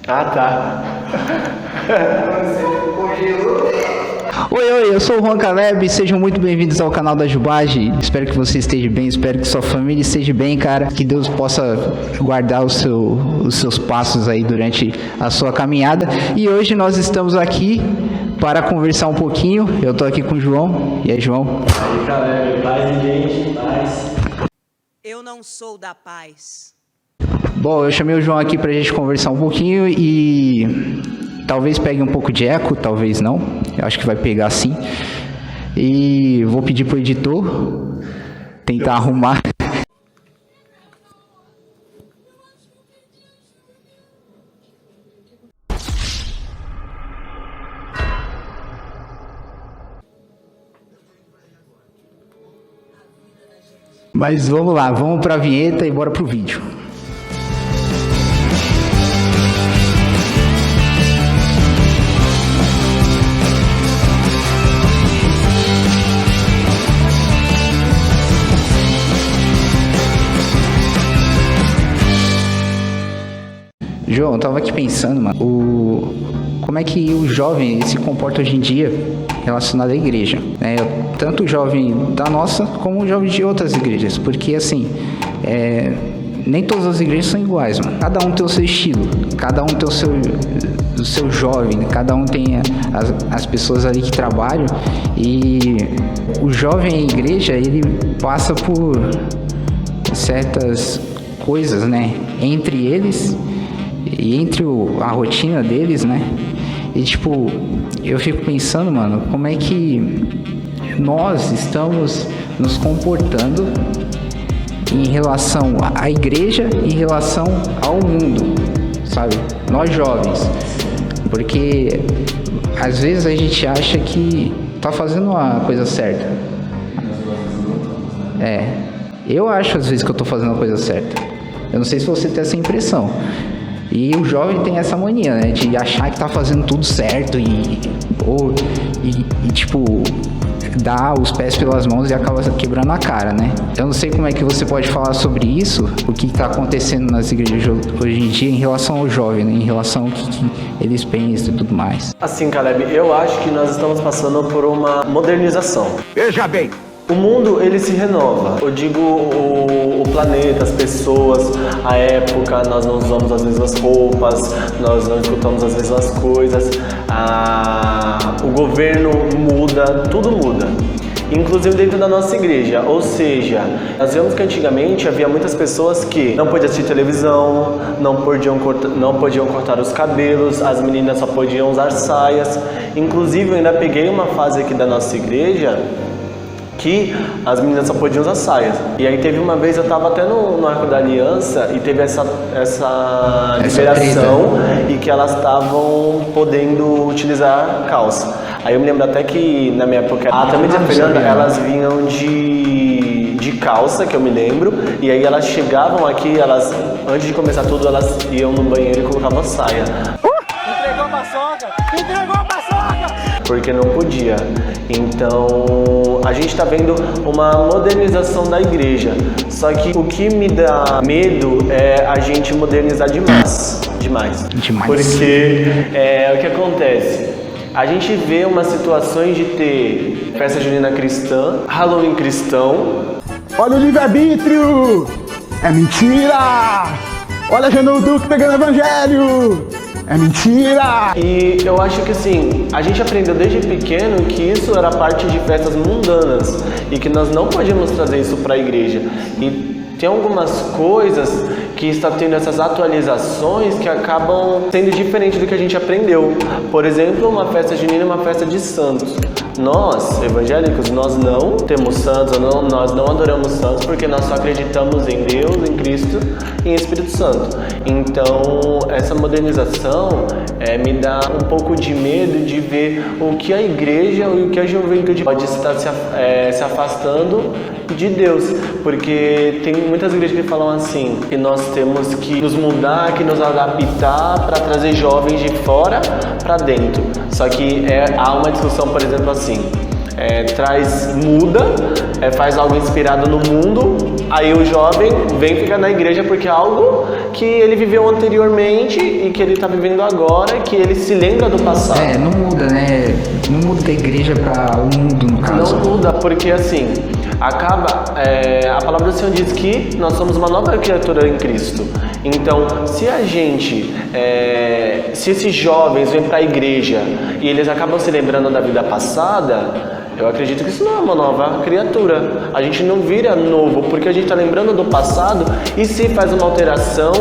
Ah, tá. Oi, eu sou o Juan Caleb, sejam muito bem-vindos ao canal da Jubage. Espero que você esteja bem, espero que sua família esteja bem, cara. Que Deus possa guardar os seus passos aí durante a sua caminhada. E hoje nós estamos aqui para conversar um pouquinho. Eu tô aqui com o João. E aí, João? Aí, Caleb, paz, gente, paz. Eu não sou da paz. Bom, eu chamei o João aqui pra gente conversar um pouquinho e talvez pegue um pouco de eco, talvez não. Eu acho que vai pegar sim. E vou pedir pro editor tentar arrumar. Mas vamos lá, vamos pra vinheta e bora pro vídeo. João, eu tava aqui pensando, mano, como é que o jovem se comporta hoje em dia relacionado à igreja, né? Tanto o jovem da nossa, como o jovem de outras igrejas, porque assim, nem todas as igrejas são iguais, mano. Cada um tem o seu estilo, cada um tem o seu jovem, né? Cada um tem as pessoas ali que trabalham, e o jovem em igreja, ele passa por certas coisas, né, entre eles e entre a rotina deles, né? E tipo, eu fico pensando, mano, como é que nós estamos nos comportando em relação à igreja, em relação ao mundo, sabe? Nós jovens. Porque às vezes a gente acha que tá fazendo a coisa certa. Eu acho às vezes que eu tô fazendo a coisa certa. Eu não sei se você tem essa impressão. E o jovem tem essa mania, né, de achar que tá fazendo tudo certo e tipo, dá os pés pelas mãos e acaba quebrando a cara, né? Eu não sei como é que você pode falar sobre isso, o que tá acontecendo nas igrejas hoje em dia em relação ao jovem, né, em relação ao que eles pensam e tudo mais. Assim, Caleb, eu acho que nós estamos passando por uma modernização. Veja bem. O mundo, ele se renova. Eu digo o planeta, as pessoas, a época, nós não usamos as mesmas roupas, nós não escutamos as mesmas coisas, o governo muda, tudo muda. Inclusive dentro da nossa igreja, ou seja, nós vemos que antigamente havia muitas pessoas que não podiam assistir televisão, não podiam cortar os cabelos, as meninas só podiam usar saias. Inclusive eu ainda peguei uma fase aqui da nossa igreja que as meninas só podiam usar saias. E aí teve uma vez, eu estava até no Arco da Aliança e teve essa liberação e que elas estavam podendo utilizar calça. Aí eu me lembro até que na minha época, a Tamires e a Fernanda, elas vinham de calça, que eu me lembro, e aí elas chegavam aqui, elas, antes de começar tudo, elas iam no banheiro e colocavam saia. Entregou a paçoca! Entregou a paçoca! Porque não podia. Então, a gente está vendo uma modernização da igreja. Só que o que me dá medo é a gente modernizar demais. Porque o que acontece? A gente vê umas situações de ter festa junina cristã, Halloween cristão. Olha o livre-arbítrio! É mentira! Olha a Janu Duque pegando evangelho! É mentira! E eu acho que assim, a gente aprendeu desde pequeno que isso era parte de festas mundanas e que nós não podíamos trazer isso para a igreja. E tem algumas coisas que está tendo essas atualizações que acabam sendo diferentes do que a gente aprendeu. Por exemplo, uma festa junina é uma festa de santos. Nós, evangélicos, nós não temos santos, nós não adoramos santos porque nós só acreditamos em Deus, em Cristo e em Espírito Santo. Então, essa modernização me dá um pouco de medo de ver o que a igreja e o que a juventude pode estar se afastando de Deus, porque tem muitas igrejas que falam assim, que nós temos que nos mudar, que nos adaptar para trazer jovens de fora para dentro. Só que há uma discussão, por exemplo, assim, muda faz algo inspirado no mundo, aí o jovem vem ficar na igreja porque é algo que ele viveu anteriormente e que ele está vivendo agora, que ele se lembra do passado. Não muda, né? Não muda da igreja para o mundo, no caso. Não muda, porque assim, a palavra do Senhor diz que nós somos uma nova criatura em Cristo. Então, se se esses jovens vêm para a igreja e eles acabam se lembrando da vida passada, eu acredito que isso não é uma nova criatura. A gente não vira novo, porque a gente está lembrando do passado e se faz uma alteração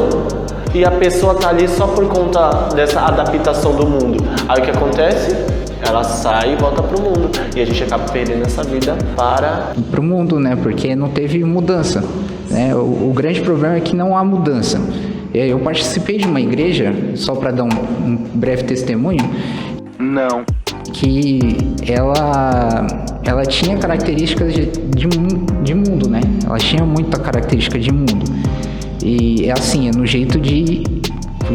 e a pessoa está ali só por conta dessa adaptação do mundo. Aí o que acontece? Ela sai e volta pro mundo. E a gente acaba perdendo essa vida para o mundo, né? Porque não teve mudança, né? O grande problema é que não há mudança. Eu participei de uma igreja, só para dar um breve testemunho. Não. Que ela tinha características de mundo, né? Ela tinha muita característica de mundo. E é assim, é no jeito de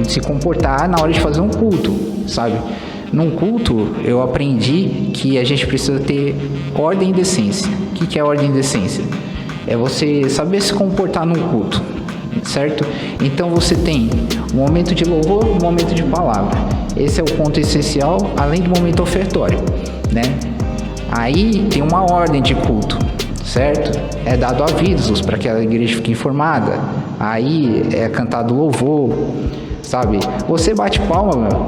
se comportar na hora de fazer um culto, sabe? Num culto, eu aprendi que a gente precisa ter ordem e decência. O que é ordem e decência? É você saber se comportar num culto, certo? Então você tem um momento de louvor, um momento de palavra. Esse é o ponto essencial, além do momento ofertório, né? Aí tem uma ordem de culto, certo? É dado avisos para que a igreja fique informada. Aí é cantado louvor, sabe? Você bate palma, meu,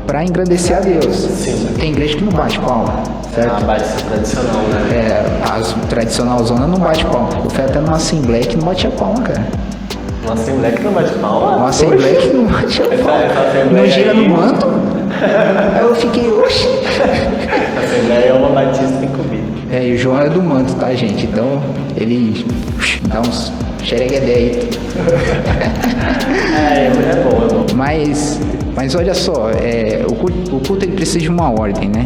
para engrandecer a Deus. Sim. Tem igreja que não bate palma, certo? a base tradicional, né? As tradicional zona não bate palma. Eu fui até numa assembleia que não batia palma, cara. Uma assembleia que não bate palma? Uma assembleia que não batia palma. Não gira no manto. Aí eu fiquei, oxi. A assembleia é uma batista em comida. E o João é do manto, tá, gente? Então, ele dá uns xereguedé aí. É bom. Mas olha só, o culto ele precisa de uma ordem, né?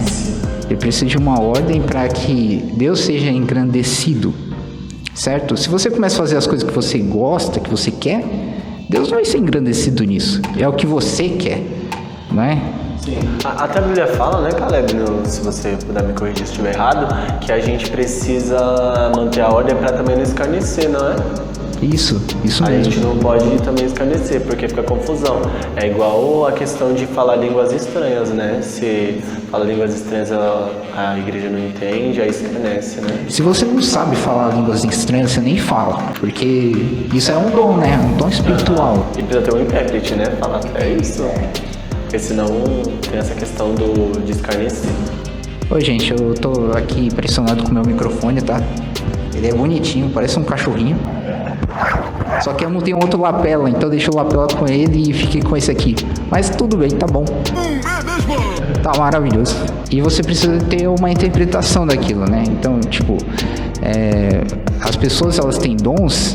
Ele precisa de uma ordem para que Deus seja engrandecido, certo? Se você começa a fazer as coisas que você gosta, que você quer, Deus não vai ser engrandecido nisso. É o que você quer, não é? Sim. Até a Bíblia fala, né, Caleb, se você puder me corrigir se estiver errado, que a gente precisa manter a ordem para também não escarnecer, não é? Isso A mesmo. gente não pode também escarnecer, porque fica confusão. É igual a questão de falar línguas estranhas, né? Se fala línguas estranhas, a igreja não entende, aí escarnece, né? Se você não sabe falar línguas estranhas, você nem fala, porque isso é um dom, né? Um dom espiritual. E precisa ter um intérprete, né? Falar isso. Porque senão tem essa questão de escarnecer. Oi, gente, eu tô aqui impressionado com o meu microfone, tá? Ele é bonitinho, parece um cachorrinho. Só que eu não tenho outro lapela, então deixa o lapela com ele e fiquei com esse aqui. Mas tudo bem, tá bom. Tá maravilhoso. E você precisa ter uma interpretação daquilo, né? Então, tipo, as pessoas, elas têm dons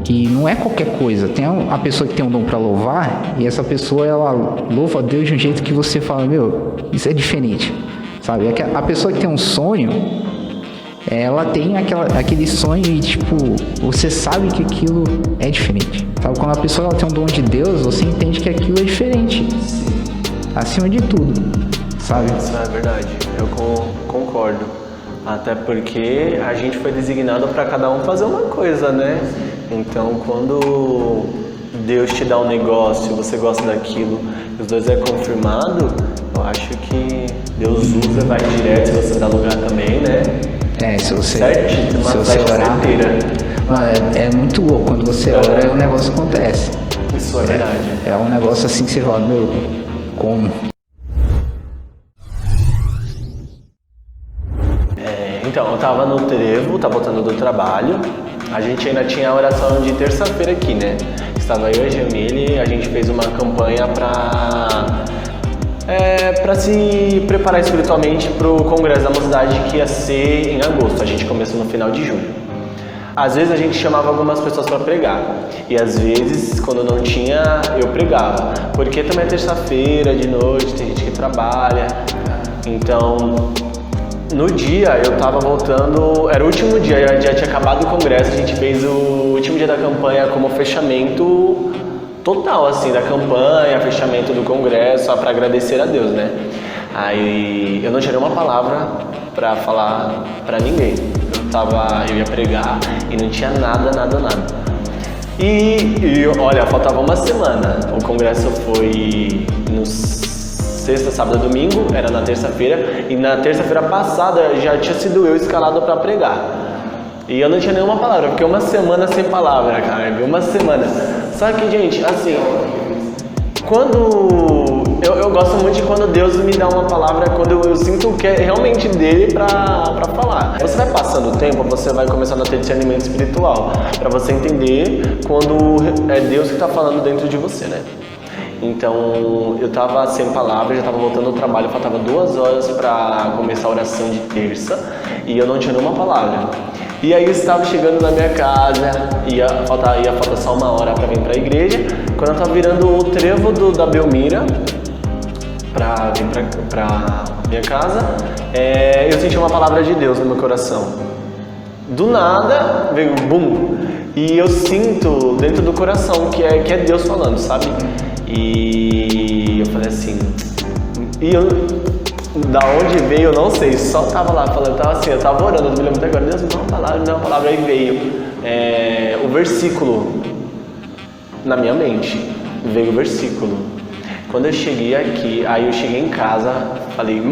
e não é qualquer coisa. Tem a pessoa que tem um dom pra louvar e essa pessoa, ela louva a Deus de um jeito que você fala, meu, isso é diferente, sabe? A pessoa que tem um sonho, ela tem aquele sonho e, tipo, você sabe que aquilo é diferente. Sabe? Quando a pessoa ela tem um dom de Deus, você entende que aquilo é diferente. Acima de tudo, sabe? Isso é verdade, eu concordo. Até porque a gente foi designado para cada um fazer uma coisa, né? Então, quando Deus te dá um negócio, você gosta daquilo, os dois é confirmado, eu acho que Deus usa, vai direto, se você dá lugar também, né? Se você orar, é muito louco. Quando você ora, o negócio acontece. Isso é verdade. É um negócio assim que você fala, meu, como? Então, eu tava no trevo, tava voltando do trabalho. A gente ainda tinha a oração de terça-feira aqui, né? Estava eu e a Jamile, a gente fez uma campanha para se preparar espiritualmente para o Congresso da Mocidade, que ia ser em agosto. A gente começou no final de julho. Às vezes a gente chamava algumas pessoas para pregar e às vezes, quando não tinha, eu pregava, porque também é terça-feira de noite, tem gente que trabalha. Então, no dia eu tava voltando, era o último dia, já tinha acabado o congresso, a gente fez o último dia da campanha como fechamento total, assim, da campanha, fechamento do congresso, só para agradecer a Deus, né? Aí eu não tirei uma palavra para falar para ninguém. eu ia pregar e não tinha nada. E olha, faltava uma semana. O congresso foi no sexta, sábado, domingo, era na terça-feira, e na terça-feira passada já tinha sido eu escalado para pregar. E eu não tinha nenhuma palavra, porque uma semana sem palavra, cara, uma semana. Só que, gente, assim, quando eu gosto muito de quando Deus me dá uma palavra, quando eu sinto que é realmente dele pra falar. Você vai passando o tempo, você vai começando a ter discernimento espiritual, pra você entender quando é Deus que tá falando dentro de você, né? Então, eu tava sem palavra, já tava voltando ao trabalho, faltava 2 horas pra começar a oração de terça, e eu não tinha nenhuma palavra. E aí eu estava chegando na minia casa, ia faltar só 1 hora para vir para a igreja. Quando eu estava virando o trevo da Belmira para vir para minha casa, eu senti uma palavra de Deus no meu coração. Do nada veio bum, e eu sinto dentro do coração que é Deus falando, sabe? E eu falei assim, da onde veio eu não sei, só tava lá falando, eu tava orando, eu me lembro agora, Deus me dá uma palavra, aí veio o versículo na minha mente, veio o versículo. Quando eu cheguei aqui, aí eu cheguei em casa, falei,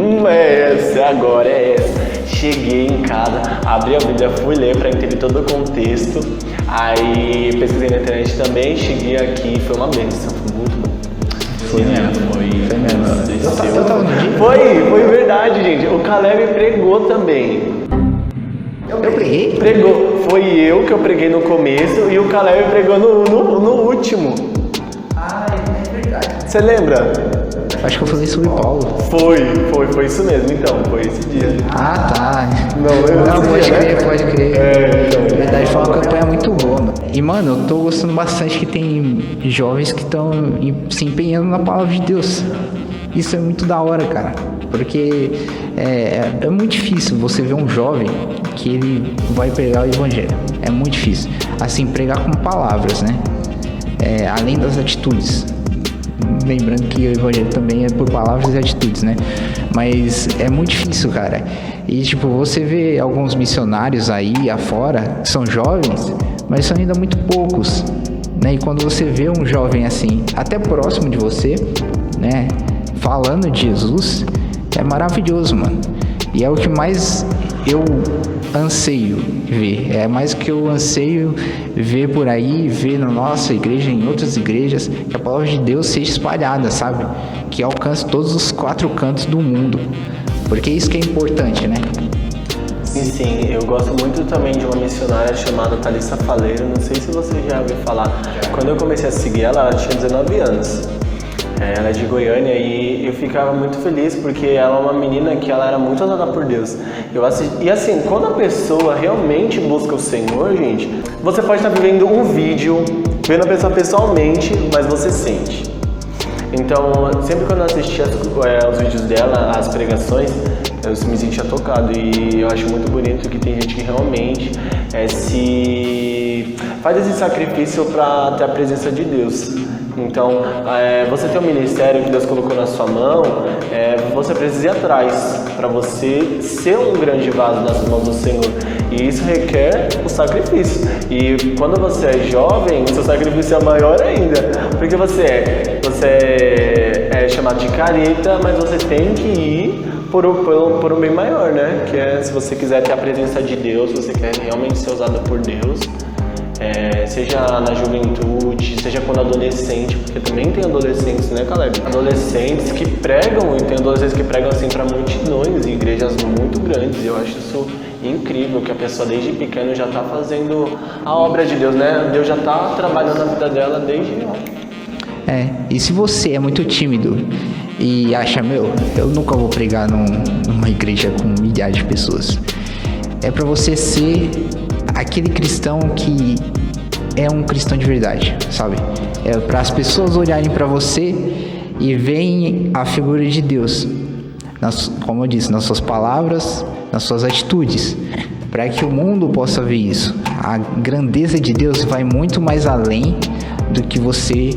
agora é essa. Cheguei em casa, abri a Bíblia, fui ler para entender todo o contexto, aí pesquisei na internet também, cheguei aqui, foi uma bênção, foi muito bom. Foi mesmo. Eu tava no dia. Foi verdade, gente. O Caleb pregou também. Eu preguei? Pregou. Foi eu que eu preguei no começo e o Caleb pregou no último. Ah, é verdade. Você lembra? Acho que eu falei sobre Paulo. Foi isso mesmo, então. Foi esse dia. Ah, tá. Não, pode crer. Então. Na verdade, foi uma campanha muito boa, mano. E, mano, eu tô gostando bastante que tem jovens que estão se empenhando na palavra de Deus. Isso é muito da hora, cara. Porque é muito difícil você ver um jovem que ele vai pregar o evangelho. É muito difícil. Assim, pregar com palavras, né? Além das atitudes. Lembrando que o evangelho também é por palavras e atitudes, né? Mas é muito difícil, cara. E, tipo, você vê alguns missionários aí afora, que são jovens, mas são ainda muito poucos, né? E quando você vê um jovem assim, até próximo de você, né? Falando de Jesus, é maravilhoso, mano. E é o que mais eu anseio ver. É mais o que eu anseio ver por aí, ver na nossa igreja, em outras igrejas, que a palavra de Deus seja espalhada, sabe? Que alcance todos os 4 cantos do mundo. Porque isso que é importante, né? Sim, eu gosto muito também de uma missionária chamada Thalissa Faleiro. Não sei se você já ouviu falar. Quando eu comecei a seguir ela tinha 19 anos. Ela é de Goiânia e eu ficava muito feliz porque ela é uma menina que ela era muito amada por Deus. E assim, quando a pessoa realmente busca o Senhor, gente, você pode estar vivendo um vídeo, vendo a pessoa pessoalmente, mas você sente. Então, sempre quando eu assistia os vídeos dela, as pregações, eu me sentia tocado e eu acho muito bonito que tem gente que realmente faz esse sacrifício para ter a presença de Deus. Então, você tem um ministério que Deus colocou na sua mão, você precisa ir atrás para você ser um grande vaso nas mãos do Senhor. E isso requer o sacrifício. E quando você é jovem, o seu sacrifício é maior ainda. Porque você é chamado de careta, mas você tem que ir por um bem maior, né? Que é se você quiser ter a presença de Deus, se você quer realmente ser usado por Deus. Seja na juventude, seja quando adolescente, porque também tem adolescentes, né, Caleb? Adolescentes que pregam, e tem adolescentes que pregam assim para multidões em igrejas muito grandes. E eu acho isso incrível, que a pessoa desde pequeno já está fazendo a obra de Deus, né? Deus já está trabalhando na vida dela desde e se você é muito tímido e acha, eu nunca vou pregar numa igreja com milhares de pessoas, é para você ser aquele cristão que é um cristão de verdade, sabe? É para as pessoas olharem para você e verem a figura de Deus, como eu disse, nas suas palavras, nas suas atitudes, para que o mundo possa ver isso. A grandeza de Deus vai muito mais além do que você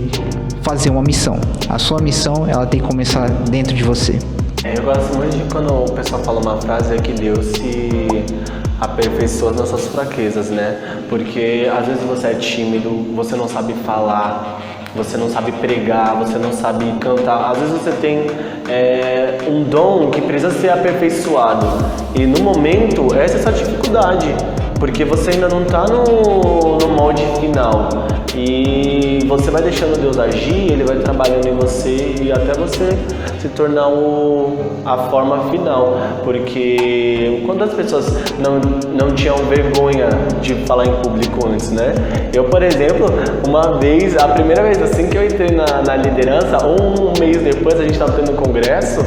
fazer uma missão. A sua missão, ela tem que começar dentro de você. Eu gosto muito de quando o pessoal fala uma frase que Deus, se aperfeiçoa nas suas fraquezas, né? Porque às vezes você é tímido, você não sabe falar, você não sabe pregar, você não sabe cantar. Às vezes você tem um dom que precisa ser aperfeiçoado. E no momento, essa é a sua dificuldade, porque você ainda não está no molde final. E você vai deixando Deus agir, Ele vai trabalhando em você e até você se tornar a forma final. Porque quando as pessoas não tinham vergonha de falar em público antes, né? Eu, por exemplo, uma vez, a primeira vez assim que eu entrei na liderança, um mês depois a gente estava tendo um congresso,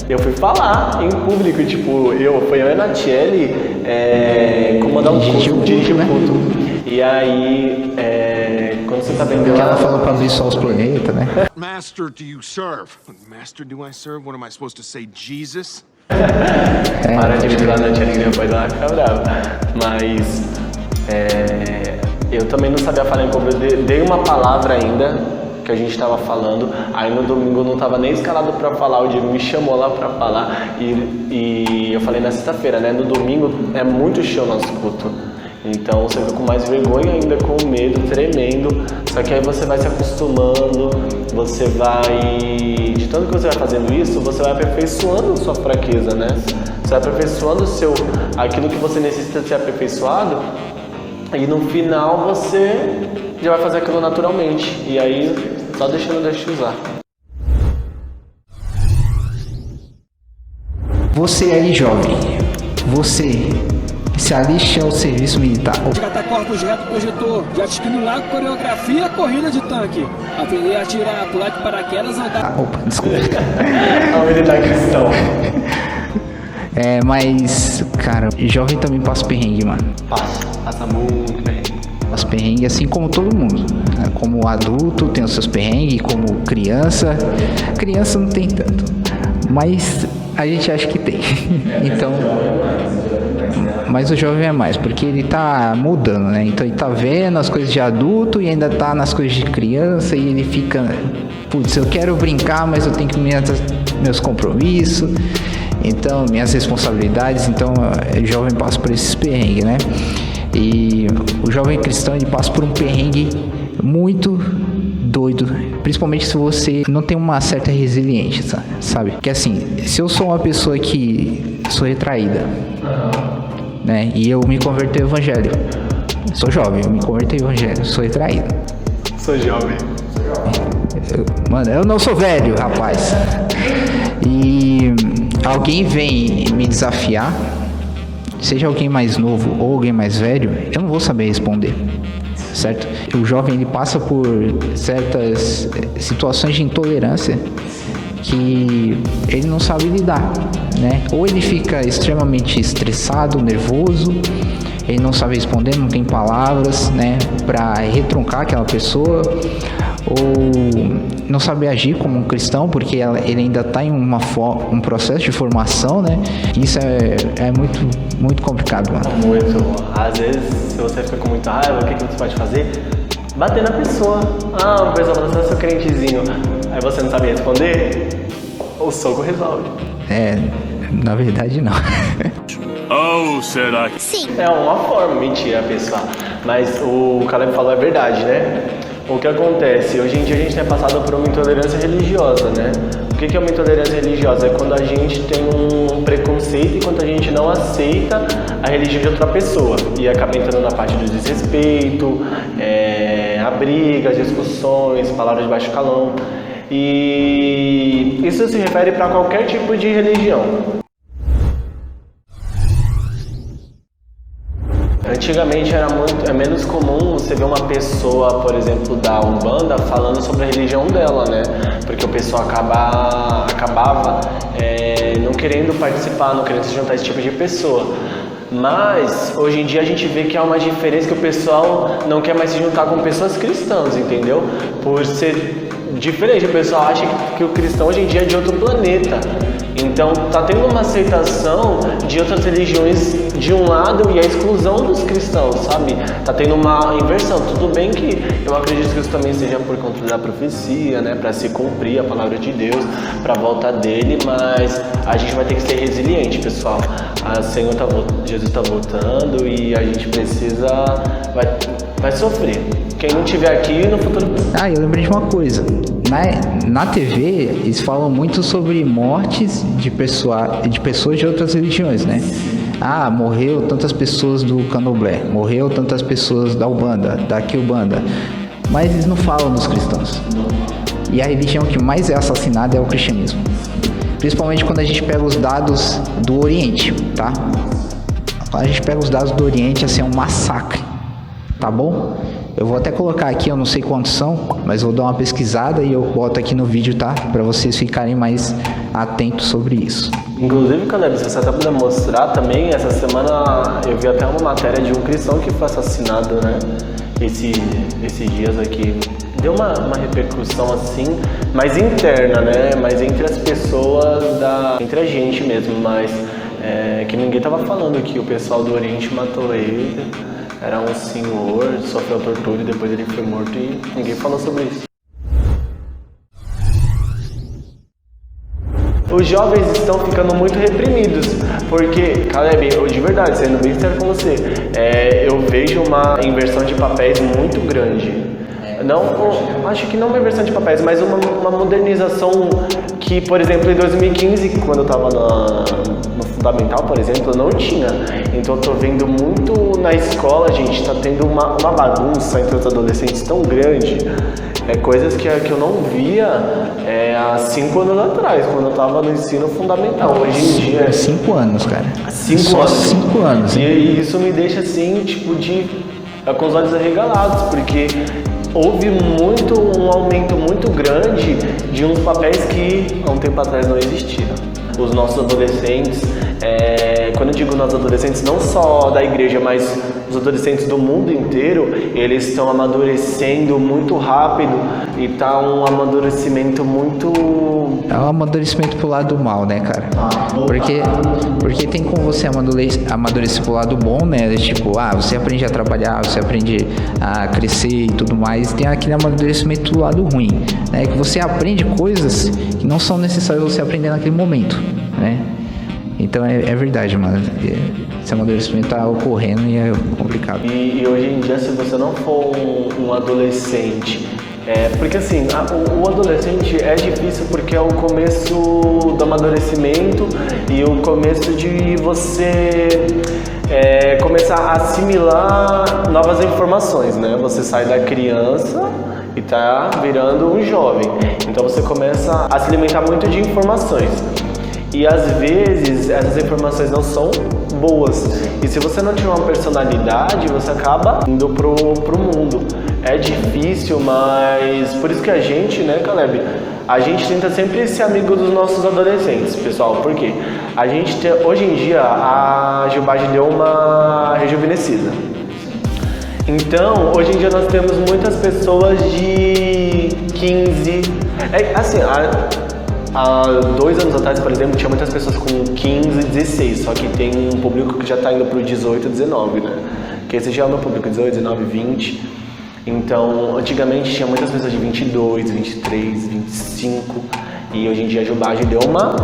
eu fui falar em público, tipo, foi eu e a Natiele comandar um culto, dirigir um culto. E aí, quando você tá vendo que ela falou pra abrir só os planetas, né? Master do you serve? Master do I serve? What am I supposed to say, Jesus? Para de me lá na Natiele, que depois ela fica brava. Mas, eu também não sabia falar em público, dei uma palavra ainda, que a gente estava falando, aí no domingo eu não estava nem escalado para falar, o Diego me chamou lá para falar e eu falei na sexta-feira, né? No domingo é muito cheio o nosso culto, então você fica com mais vergonha ainda, com medo, tremendo, só que aí você vai se acostumando, você vai, de tanto que você vai fazendo isso, você vai aperfeiçoando sua fraqueza, né? Você vai aperfeiçoando aquilo que você necessita ser aperfeiçoado, e no final você já vai fazer aquilo naturalmente. E aí, só deixando Deus te usar. Você aí, jovem, você se aliste ao serviço militar. Catar corpos reto projetor, jet ski no lago, coreografia, corrida de tanque. Aprender a atirar, pular de paraquedas, andar. Opa, desculpa. A militar cristão. Mas, cara, jovem também passa perrengue, mano. Passa muito bem. Passa perrengue assim como todo mundo. Como adulto tem os seus perrengues, como criança. Criança não tem tanto. Mas a gente acha que tem. Então. Mas o jovem é mais, porque ele tá mudando, né? Então ele tá vendo as coisas de adulto e ainda tá nas coisas de criança e ele fica, putz, eu quero brincar, mas eu tenho que meus compromissos, então minhas responsabilidades, então o jovem passa por esses perrengues, né? E o jovem cristão, ele passa por um perrengue muito doido, principalmente se você não tem uma certa resiliência, sabe? Porque assim, se eu sou uma pessoa que sou retraída, né? E eu me converti ao evangelho. Sou jovem, eu me converti ao evangelho, sou retraído. Sou jovem. Mano, eu não sou velho, rapaz. E alguém vem me desafiar, seja alguém mais novo ou alguém mais velho, eu não vou saber responder, certo? O jovem, ele passa por certas situações de intolerância que ele não sabe lidar, né? Ou ele fica extremamente estressado, nervoso, ele não sabe responder, não tem palavras, né, para retrucar aquela pessoa, ou não sabe agir como um cristão, porque ele ainda está em um processo de formação, né? Isso é muito, muito complicado, mano. Muito. Às vezes, se você fica com muita raiva, o que você pode fazer? Bater na pessoa. Ah, o pessoal fala, eu sou crentezinho. Aí você não sabe responder, o soco resolve. Na verdade não. Oh, será que... Sim. É uma forma, mentira, pessoal. Mas o Caleb falou é verdade, né? O que acontece? Hoje em dia a gente é passado por uma intolerância religiosa, né? O que é uma intolerância religiosa? É quando a gente tem um preconceito e quando a gente não aceita a religião de outra pessoa. E acaba entrando na parte do desrespeito, a briga, discussões, palavras de baixo calão. E isso se refere para qualquer tipo de religião. Antigamente é menos comum você ver uma pessoa, por exemplo, da Umbanda falando sobre a religião dela, né? Porque o pessoal acabava não querendo participar, não querendo se juntar a esse tipo de pessoa. Mas hoje em dia a gente vê que há uma diferença, que o pessoal não quer mais se juntar com pessoas cristãs, entendeu? Por ser diferente, o pessoal acha que o cristão hoje em dia é de outro planeta. Então tá tendo uma aceitação de outras religiões de um lado e a exclusão dos cristãos, sabe? Tá tendo uma inversão. Tudo bem que eu acredito que isso também seja por conta da profecia, né? Para se cumprir a palavra de Deus, para a volta dele, mas a gente vai ter que ser resiliente, pessoal. Jesus tá voltando e a gente precisa... Vai sofrer. Quem não tiver aqui no futuro... Eu lembrei de uma coisa. Na TV, eles falam muito sobre mortes de pessoas de outras religiões, né? Morreu tantas pessoas do Candomblé, morreu tantas pessoas da Umbanda, da Quimbanda. Mas eles não falam dos cristãos. E a religião que mais é assassinada é o cristianismo. Principalmente quando a gente pega os dados do Oriente, tá? Quando a gente pega os dados do Oriente, assim, é um massacre, tá bom? Eu vou até colocar aqui, eu não sei quantos são, mas vou dar uma pesquisada e eu boto aqui no vídeo, tá? Pra vocês ficarem mais atentos sobre isso. Inclusive, Caleb, se você até puder mostrar também, essa semana eu vi até uma matéria de um cristão que foi assassinado, né? Esses dias aqui. Deu uma repercussão assim, mais interna, né? Mas entre as pessoas, entre a gente mesmo, mas que ninguém tava falando que o pessoal do Oriente matou ele. Era um senhor, sofreu tortura e depois ele foi morto e ninguém falou sobre isso. Os jovens estão ficando muito reprimidos, porque, Caleb, eu de verdade, sendo bem sincero com você, eu vejo uma inversão de papéis muito grande. Acho que não uma inversão de papéis, mas uma modernização que, por exemplo, em 2015, quando eu estava no fundamental, por exemplo, eu não tinha. Então eu tô vendo muito na escola, gente, tá tendo uma bagunça entre os adolescentes tão grande. Coisas que eu não via há 5 anos atrás, quando eu estava no ensino fundamental. Hoje em dia... 5 anos, cara. 5 anos. 5 anos. E isso me deixa assim, tipo, com os olhos arregalados, porque houve um aumento muito grande de uns papéis que há um tempo atrás não existiam. Os nossos adolescentes, quando eu digo nossos adolescentes, não só da igreja, mas os adolescentes do mundo inteiro, eles estão amadurecendo muito rápido e tá um amadurecimento muito... É um amadurecimento pro lado mal, né, cara? Porque tem como você amadurecer pro lado bom, né? Tipo, você aprende a trabalhar, você aprende a crescer e tudo mais. Tem aquele amadurecimento do lado ruim, né? Que você aprende coisas que não são necessárias você aprender naquele momento, né? Então é verdade, mano. Esse amadurecimento tá ocorrendo e é complicado. E hoje em dia, se você não for um adolescente, porque assim, o adolescente é difícil porque é o começo do amadurecimento e o começo de você começar a assimilar novas informações, né? Você sai da criança e tá virando um jovem. Então você começa a se alimentar muito de informações. E às vezes essas informações não são boas. E se você não tiver uma personalidade, você acaba indo pro mundo. É difícil, mas por isso que a gente, né, Caleb? A gente tenta sempre ser amigo dos nossos adolescentes, pessoal. Por quê? Hoje em dia, a Gilbade deu uma rejuvenescida. Então, hoje em dia nós temos muitas pessoas de 15... Há 2 anos atrás, por exemplo, tinha muitas pessoas com 15, 16, só que tem um público que já está indo para o 18, 19, né? Que esse já é o meu público, 18, 19, 20. Então, antigamente tinha muitas pessoas de 22, 23, 25, e hoje em dia a Gilbade deu uma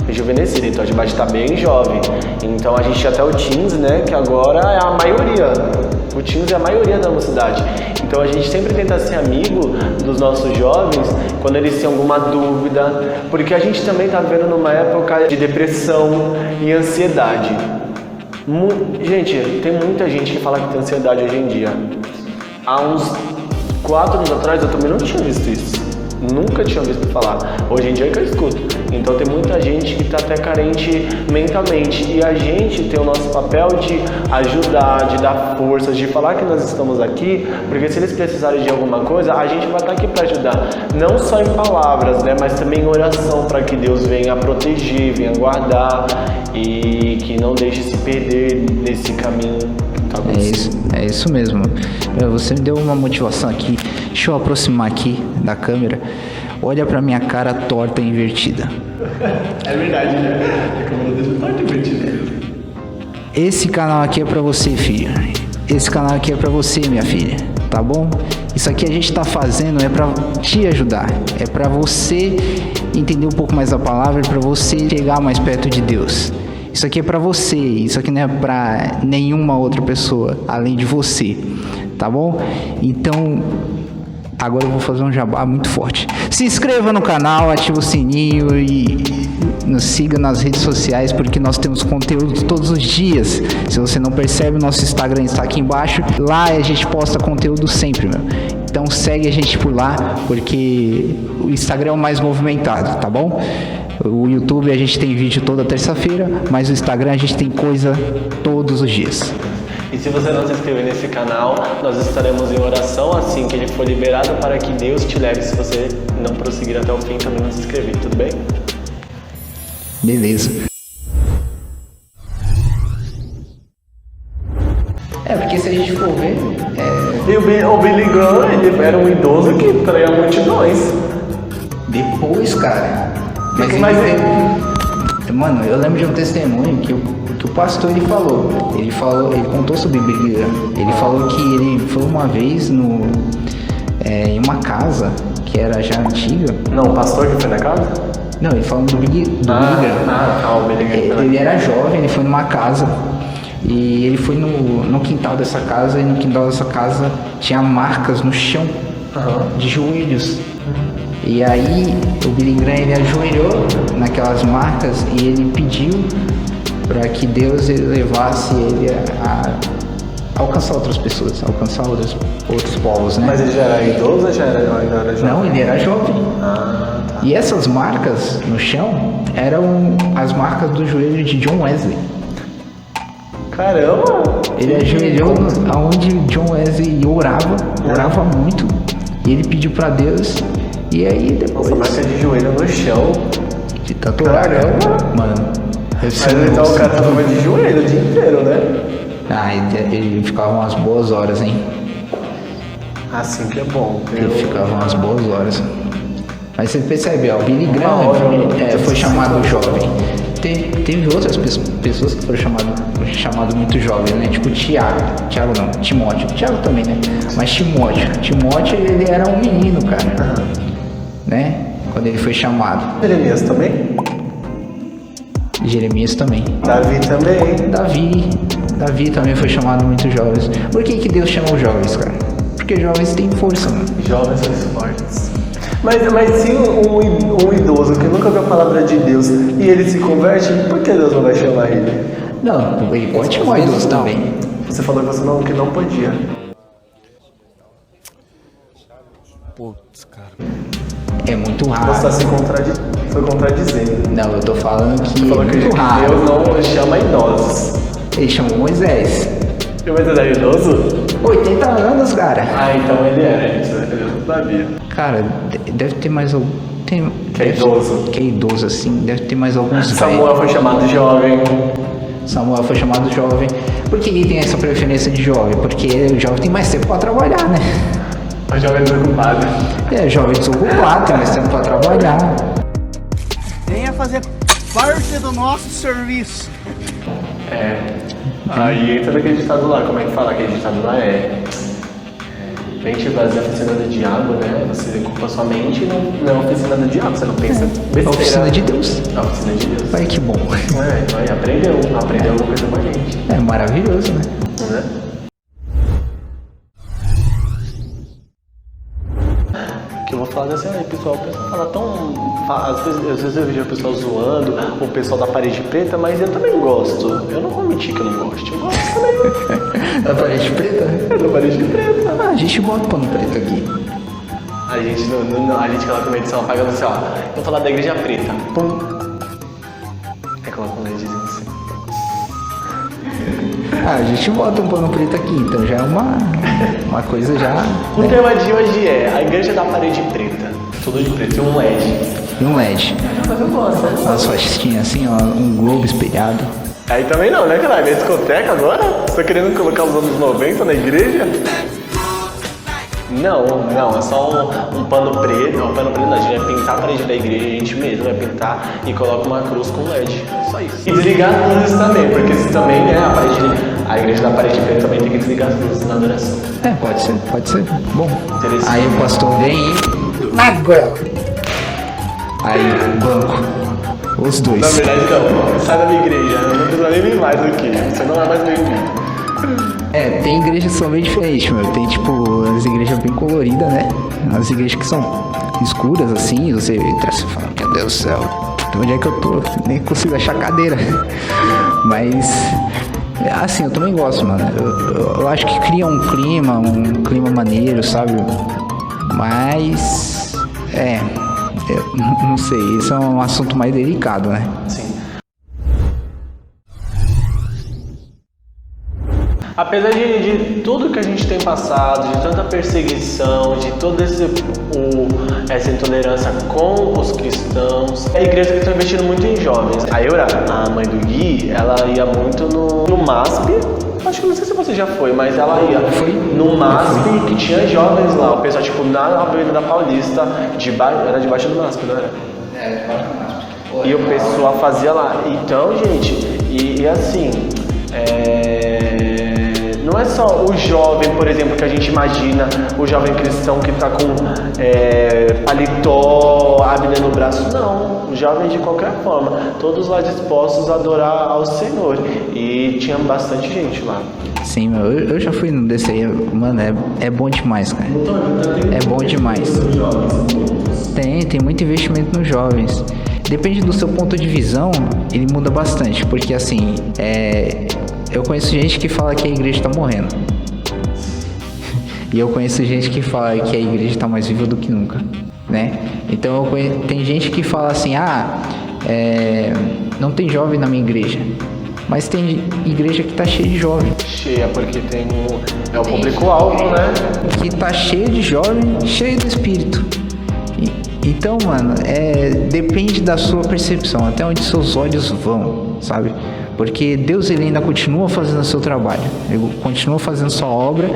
rejuvenescida, então a Gilbade está bem jovem. Então a gente tinha até o Teens, né, que agora é a maioria. O Teens é a maioria da mocidade. Então a gente sempre tenta ser amigo dos nossos jovens quando eles têm alguma dúvida, porque a gente também está vivendo numa época de depressão e ansiedade. Gente, tem muita gente que fala que tem ansiedade hoje em dia. Há uns 4 anos atrás eu também não tinha visto isso. Nunca tinha visto falar. Hoje em dia é que eu escuto. Então tem muita gente que está até carente mentalmente. E a gente tem o nosso papel de ajudar, de dar forças, de falar que nós estamos aqui, porque se eles precisarem de alguma coisa, a gente vai estar aqui para ajudar. Não só em palavras, né, mas também em oração, para que Deus venha proteger, venha guardar e que não deixe se perder nesse caminho. É isso mesmo. Você me deu uma motivação aqui. Deixa eu aproximar aqui da câmera. olha pra minha cara torta e invertida. É verdade, né? A câmera deixa torta invertida. Esse canal aqui é pra você, filho. Esse canal aqui é pra você, minha filha. Tá bom? Isso aqui a gente tá fazendo é pra te ajudar. É pra você entender um pouco mais a palavra, é pra você chegar mais perto de Deus. Isso aqui é pra você. Isso aqui não é pra nenhuma outra pessoa além de você. Tá bom? Então, agora eu vou fazer um jabá muito forte. Se inscreva no canal, ative o sininho e nos siga nas redes sociais, porque nós temos conteúdo todos os dias. Se você não percebe, nosso Instagram está aqui embaixo. Lá a gente posta conteúdo sempre, meu. Então segue a gente por lá, porque o Instagram é o mais movimentado, tá bom? O YouTube a gente tem vídeo toda terça-feira, mas o Instagram a gente tem coisa todos os dias. E se você não se inscrever nesse canal, nós estaremos em oração assim que ele for liberado para que Deus te leve. Se você não prosseguir até o fim, também não se inscrever, tudo bem? Beleza. Porque se a gente for ver... E o Billy Graham, ele era um idoso que traía multidões. Depois, cara... Mas Mano, eu lembro de um testemunho que o pastor ele contou sobre Billy Graham. Ele falou que ele foi uma vez em uma casa que era já antiga. Não, o pastor que foi na casa? Não, ele falou do Billy Graham. O Billy Graham. Ele era jovem, ele foi numa casa e ele foi no quintal dessa casa, e no quintal dessa casa tinha marcas no chão de joelhos. E aí o Billy Graham ele ajoelhou naquelas marcas e ele pediu para que Deus levasse ele a alcançar outras pessoas, alcançar outros povos, né? Mas ele já era idoso ou ainda era jovem? Não, ele era jovem. Tá. E essas marcas no chão eram as marcas do joelho de John Wesley. Caramba! Ele ajoelhou aonde John Wesley orava muito, e ele pediu para Deus. E aí depois... Nossa, marca de joelho no chão. De tanto orar, mano. Mas então o cara tava de joelho o dia inteiro, né? Ah, ele ficava umas boas horas, hein? Assim que é bom. Ele ficava umas boas horas. Mas você percebe, ó, o Billy Graham foi chamado jovem. Teve outras pessoas que foram chamado muito jovem, né? Tipo Timóteo também, né? Mas Timóteo ele era um menino, cara. Né? Quando ele foi chamado. Jeremias também. Davi também. Davi também foi chamado muito jovens. Por que Deus chamou jovens, cara? Porque jovens têm força, mano. Jovens são fortes. Mas se um idoso que nunca ouviu a palavra de Deus e ele se converte, por que Deus não vai chamar ele? Não, ele pode chamar idoso também. Você falou que não podia. Putz, cara. É muito raro. Você está foi contradizendo. Não, eu tô falando que Você falou que muito raro. Deus não chama idosos. Ele chamou Moisés. E o Moisés é idoso? 80 anos, cara. Ah, então ele era. Eu não sabia. Cara, deve ter mais algum... Que é idoso. Que é idoso, assim. Deve ter mais alguns Samuel foi chamado jovem. Samuel foi chamado jovem. Por que ele tem essa preferência de jovem? Porque o jovem tem mais tempo pra trabalhar, né? O jovem desocupado. Jovem desocupado, tem mais tempo pra trabalhar. Venha fazer parte do nosso serviço. Aí entra naquele ditado lá. Como é que fala aquele ditado lá? Mente vazia é a oficina do diabo, né? Você culpa sua mente e não é a oficina do diabo. Você não pensa besteira. A oficina de Deus. A oficina de Deus. Olha que bom. Aprendeu alguma coisa com a gente. É maravilhoso, né? Que eu vou falar assim, pessoal, o pessoal fala tão... Às vezes eu vejo o pessoal zoando, o pessoal da parede preta, mas eu também gosto. Eu não vou mentir que eu não gosto. Eu gosto também. Da parede preta? É da parede preta. Ah, a gente bota pano preto aqui. A gente coloca uma edição apagando assim, ó. Eu vou falar da igreja preta. Pum. Aí coloca um LEDzinho assim. A gente bota um pano preto aqui, então já é uma coisa já... O tema de hoje é a igreja da parede preta. Tudo de preto e um LED. E um LED. Mas eu gosto, né? Umas faixinhas assim, ó, um globo espelhado. Aí também não, né, cara? Minha discoteca agora? Você tá querendo colocar os anos 90 na igreja? Não, é só um pano preto. Um pano preto não, a gente vai pintar a parede da igreja, a gente mesmo vai pintar e coloca uma cruz com LED. Só isso. E desligar as luzes também, porque se também, né, a igreja da parede preta também tem que desligar as luzes na adoração. Pode ser. Bom, Interessante. aí o pastor vem e... Agora! Aí o banco, os dois. Na verdade, não. Sai da minha igreja, eu não precisa nem vir mais aqui. Você não é mais bem-vindo. Tem igrejas que são bem diferentes, meu. Tem, tipo, as igrejas bem coloridas, né? As igrejas que são escuras, assim, você entra assim e fala, meu Deus do céu, onde é que eu tô? Nem consigo achar cadeira. Mas, assim, eu também gosto, mano. Eu acho que cria um clima maneiro, sabe? Mas, eu não sei, isso é um assunto mais delicado, né? Sim. Apesar de tudo que a gente tem passado, de tanta perseguição, de toda essa intolerância com os cristãos, a igreja está investindo muito em jovens. A Eura, a mãe do Gui, ela ia muito no MASP. Acho que não sei se você já foi, mas ela ia no MASP que tinha jovens lá. O pessoal, tipo, na Avenida da Paulista, era debaixo do MASP, não era? Debaixo do MASP. E o pessoal fazia lá. Então, gente, e assim, não é só o jovem, por exemplo, que a gente imagina, o jovem cristão que está com paletó, a Bíblia no braço, não. O jovem de qualquer forma, todos lá dispostos a adorar ao Senhor. E tinha bastante gente lá. Sim, meu, eu já fui desse aí, mano, é bom demais, cara. É bom demais. Tem muito investimento nos jovens. Depende do seu ponto de visão, ele muda bastante, porque assim, eu conheço gente que fala que a igreja está morrendo. E eu conheço gente que fala que a igreja está mais viva do que nunca, né? Então tem gente que fala assim, não tem jovem na minha igreja. Mas tem igreja que tá cheia de jovem. Cheia, porque tem o público-alvo, né? Que tá cheio de jovem, cheio do espírito. Então, mano, depende da sua percepção, até onde seus olhos vão, sabe? Porque Deus, ele ainda continua fazendo o seu trabalho, ele continua fazendo sua obra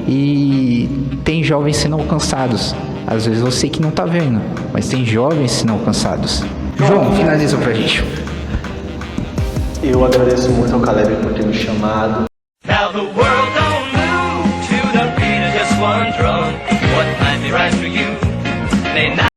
e tem jovens sendo alcançados. Às vezes você que não tá vendo, mas tem jovens sendo alcançados. João, finaliza pra gente. Eu agradeço muito ao Caleb por ter me chamado. Now the world